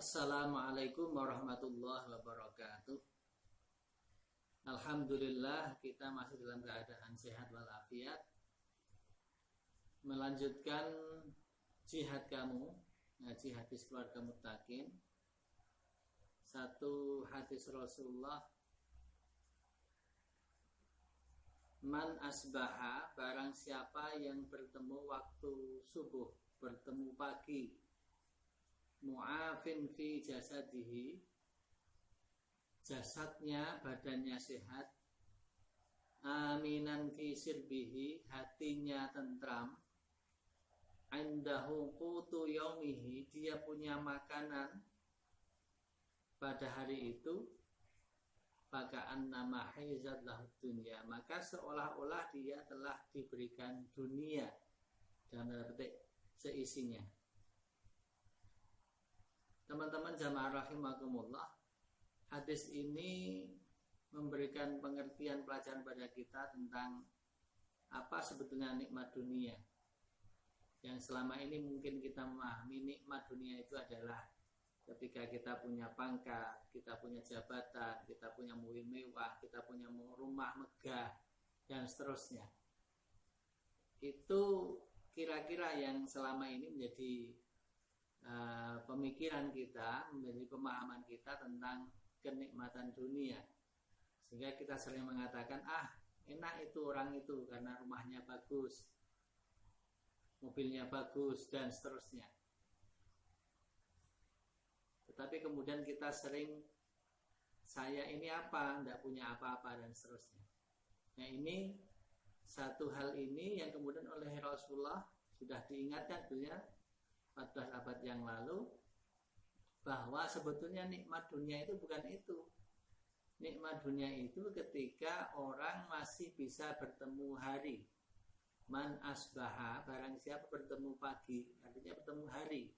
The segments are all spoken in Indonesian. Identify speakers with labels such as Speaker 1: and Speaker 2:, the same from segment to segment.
Speaker 1: Assalamualaikum warahmatullahi wabarakatuh. Alhamdulillah kita masih dalam keadaan sehat walafiat. Melanjutkan jihad kamu, ngaji hadis keluarga muttaqin. Satu hadis Rasulullah, man asbaha, barang siapa yang bertemu waktu subuh, bertemu pagi, mu'afin fi jasadihi, jasadnya, badannya sehat, aminan fi sirbihi, hatinya tentram, indahu qutu yaumihi, dia punya makanan pada hari itu, faka'annama haizat lahu dunya, maka seolah-olah dia telah diberikan dunia dalam tanda petik seisinya. Teman-teman jamaah rahimakumullah, hadis ini memberikan pengertian pelajaran pada kita tentang apa sebetulnya nikmat dunia. Yang selama ini mungkin kita memahami nikmat dunia itu adalah ketika kita punya pangkat, kita punya jabatan, kita punya mobil mewah, kita punya rumah megah, dan seterusnya. Itu kira-kira yang selama ini menjadi pemikiran kita, menjadi pemahaman kita tentang kenikmatan dunia, sehingga kita sering mengatakan enak itu orang itu karena rumahnya bagus, mobilnya bagus, dan seterusnya. Tetapi kemudian kita sering, saya ini apa, tidak punya apa-apa, dan seterusnya. Nah, ini satu hal ini yang kemudian oleh Rasulullah sudah diingatkan dunia 14 abad yang lalu, bahwa sebetulnya nikmat dunia itu bukan itu. Nikmat dunia itu ketika orang masih bisa bertemu hari. Man asbaha, barang siapa bertemu pagi, artinya bertemu hari.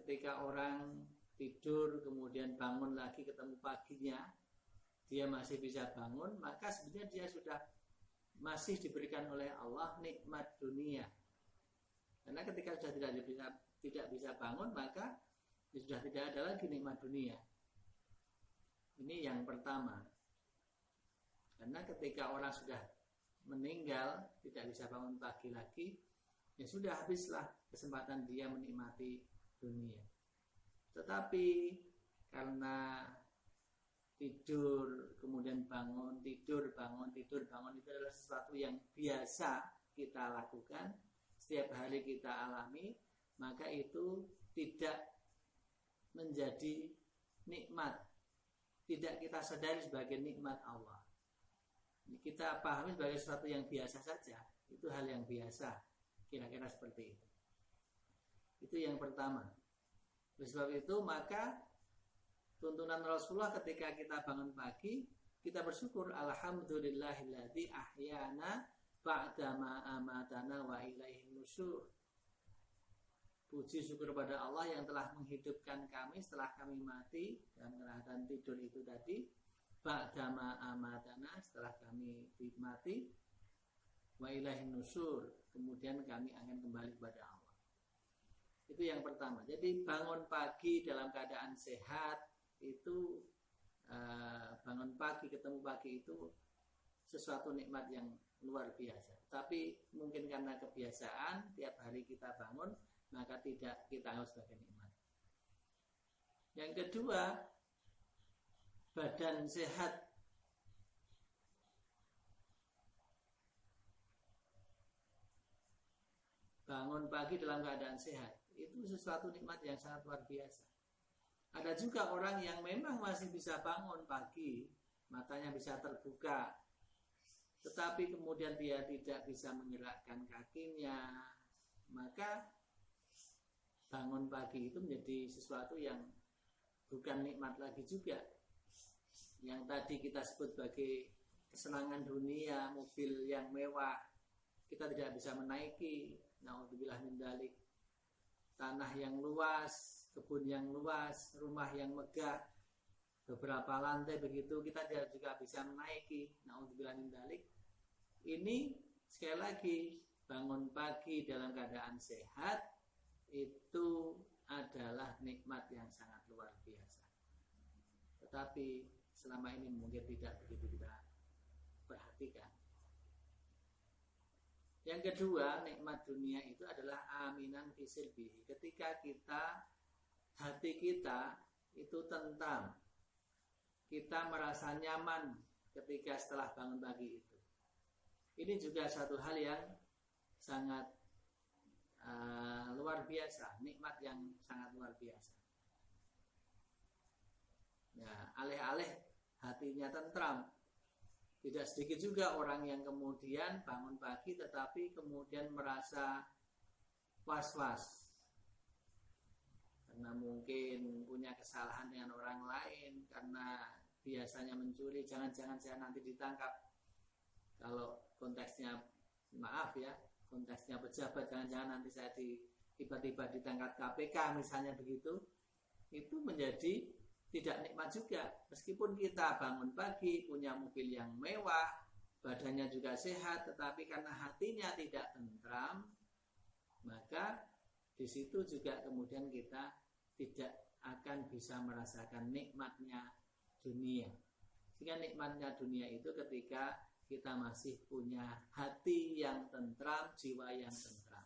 Speaker 1: Ketika orang tidur kemudian bangun lagi ketemu paginya, dia masih bisa bangun, maka sebenarnya dia sudah masih diberikan oleh Allah nikmat dunia. Karena ketika sudah tidak bisa bangun, maka sudah tidak ada lagi nikmat dunia. Ini yang pertama. Karena ketika orang sudah meninggal, tidak bisa bangun pagi lagi, ya sudah habislah kesempatan dia menikmati dunia. Tetapi karena tidur kemudian bangun, tidur bangun itu adalah sesuatu yang biasa kita lakukan, setiap hari kita alami, maka itu tidak menjadi nikmat, tidak kita sadari sebagai nikmat Allah. Kita pahami sebagai sesuatu yang biasa saja, itu hal yang biasa, kira-kira seperti itu. Itu yang pertama. Oleh sebab itu maka tuntunan Rasulullah ketika kita bangun pagi, kita bersyukur, alhamdulillahilladzi ahyana ba'dama amatana wa ilaihin nusyur. Puji syukur pada Allah yang telah menghidupkan kami setelah kami mati dalam keadaan tidur itu tadi, ba'dama amatana, setelah kami mati, wa ilaihin nusyur, kemudian kami akan kembali kepada Allah. Itu yang pertama. Jadi bangun pagi dalam keadaan sehat itu, bangun pagi ketemu pagi itu sesuatu nikmat yang luar biasa. Tapi mungkin karena kebiasaan tiap hari kita bangun, maka tidak kita anggap sebagai nikmat. Yang kedua, badan sehat. Bangun pagi dalam keadaan sehat itu sesuatu nikmat yang sangat luar biasa. Ada juga orang yang memang masih bisa bangun pagi, matanya bisa terbuka, tetapi kemudian dia tidak bisa menggerakkan kakinya, maka bangun pagi itu menjadi sesuatu yang bukan nikmat lagi juga. Yang tadi kita sebut sebagai kesenangan dunia, mobil yang mewah, kita tidak bisa menaiki, naudzubillah min dzalik, tanah yang luas, kebun yang luas, rumah yang megah, beberapa lantai begitu, kita tidak juga bisa menaiki, naudzubillah min dzalik. Ini sekali lagi, bangun pagi dalam keadaan sehat itu adalah nikmat yang sangat luar biasa. Tetapi selama ini mungkin tidak begitu kita perhatikan. Yang kedua, nikmat dunia itu adalah aminan fisilbihi. Ketika hati kita itu tentram, kita merasa nyaman ketika setelah bangun pagi itu. Ini juga satu hal yang sangat luar biasa, nikmat yang sangat luar biasa. Ya, alih-alih hatinya tentram. Tidak sedikit juga orang yang kemudian bangun pagi tetapi kemudian merasa was-was. Karena mungkin punya kesalahan dengan orang lain, karena biasanya mencuri, jangan-jangan saya nanti ditangkap. Kalau konteksnya, maaf ya, konteksnya pejabat, jangan-jangan nanti saya tiba-tiba ditangkap KPK misalnya begitu. Itu menjadi tidak nikmat juga. Meskipun kita bangun pagi, punya mobil yang mewah, badannya juga sehat, tetapi karena hatinya tidak tentram, maka di situ juga kemudian kita tidak akan bisa merasakan nikmatnya dunia. Sehingga nikmatnya dunia itu ketika kita masih punya hati yang tentram, jiwa yang tentram.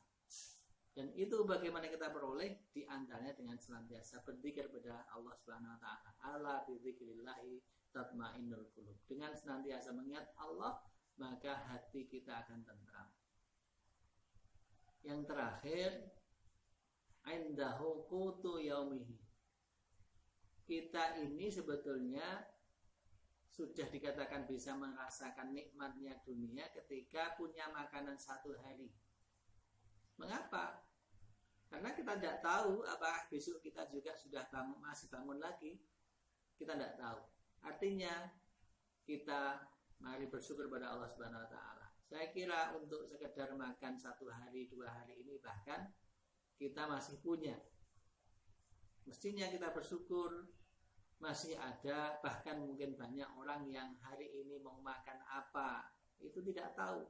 Speaker 1: Dan itu bagaimana kita peroleh, di antaranya dengan senantiasa berzikir kepada Allah Subhanahu wa taala. Ala bidzikrillahi tatmainnul qulub. Dengan senantiasa mengingat Allah, maka hati kita akan tentram. Yang terakhir, indahu qutu yaumihi. Kita ini sebetulnya sudah dikatakan bisa merasakan nikmatnya dunia ketika punya makanan satu hari. Mengapa? Karena kita tidak tahu apakah besok kita juga sudah masih bangun lagi. Kita tidak tahu. Artinya kita mari bersyukur pada Allah Subhanahu wa taala. Saya kira untuk sekedar makan satu hari, 2 hari ini bahkan kita masih punya. Mestinya kita bersyukur masih ada, bahkan mungkin banyak orang yang hari ini mau makan apa, itu tidak tahu.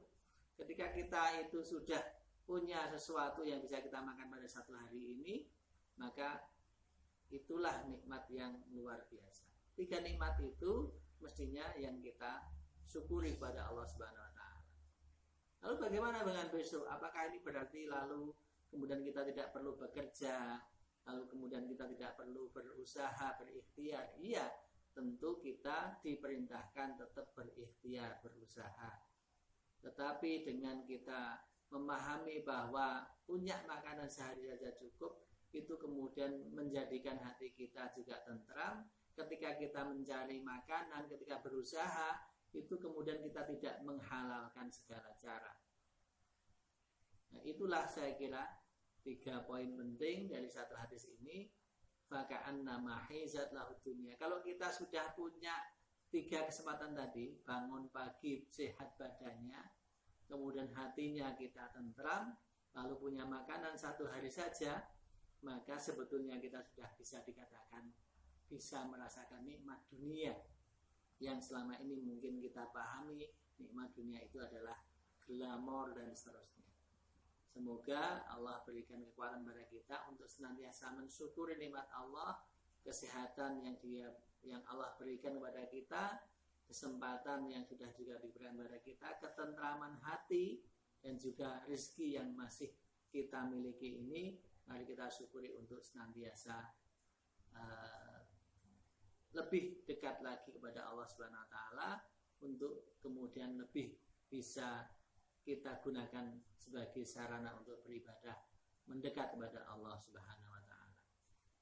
Speaker 1: Ketika kita itu sudah punya sesuatu yang bisa kita makan pada satu hari ini, maka itulah nikmat yang luar biasa. 3 nikmat itu mestinya yang kita syukuri pada Allah Subhanahu wa taala. Lalu bagaimana dengan besok? Apakah ini berarti lalu kemudian kita tidak perlu bekerja, lalu kemudian kita tidak perlu berusaha, berikhtiar? Iya, tentu kita diperintahkan tetap berikhtiar, berusaha. Tetapi dengan kita memahami bahwa punya makanan sehari saja cukup, itu kemudian menjadikan hati kita juga tentram. Ketika kita mencari makanan, ketika berusaha, itu kemudian kita tidak menghalalkan segala cara. Nah, itulah saya kira 3 poin penting dari satu hadis ini. Faka'anna mahizat lahud dunya. Kalau kita sudah punya 3 kesempatan tadi, bangun pagi sehat badannya, kemudian hatinya kita tentram, lalu punya makanan satu hari saja, maka sebetulnya kita sudah bisa dikatakan bisa merasakan nikmat dunia yang selama ini mungkin kita pahami nikmat dunia itu adalah glamor dan seterusnya. Semoga Allah berikan kekuatan kepada kita untuk senantiasa mensyukuri nikmat Allah, kesehatan yang Allah berikan kepada kita, kesempatan yang sudah juga diberikan kepada kita, ketentraman hati, dan juga rezeki yang masih kita miliki ini. Mari kita syukuri untuk senantiasa lebih dekat lagi kepada Allah Subhanahu wa taala, untuk kemudian lebih bisa kita gunakan sebagai sarana untuk beribadah mendekat kepada Allah Subhanahu wa taala.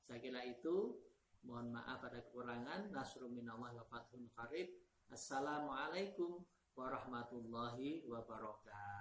Speaker 1: Saya kira itu, mohon maaf ada kekurangan. Nasrun minallah wa fathun qarib. Assalamualaikum warahmatullahi wabarakatuh.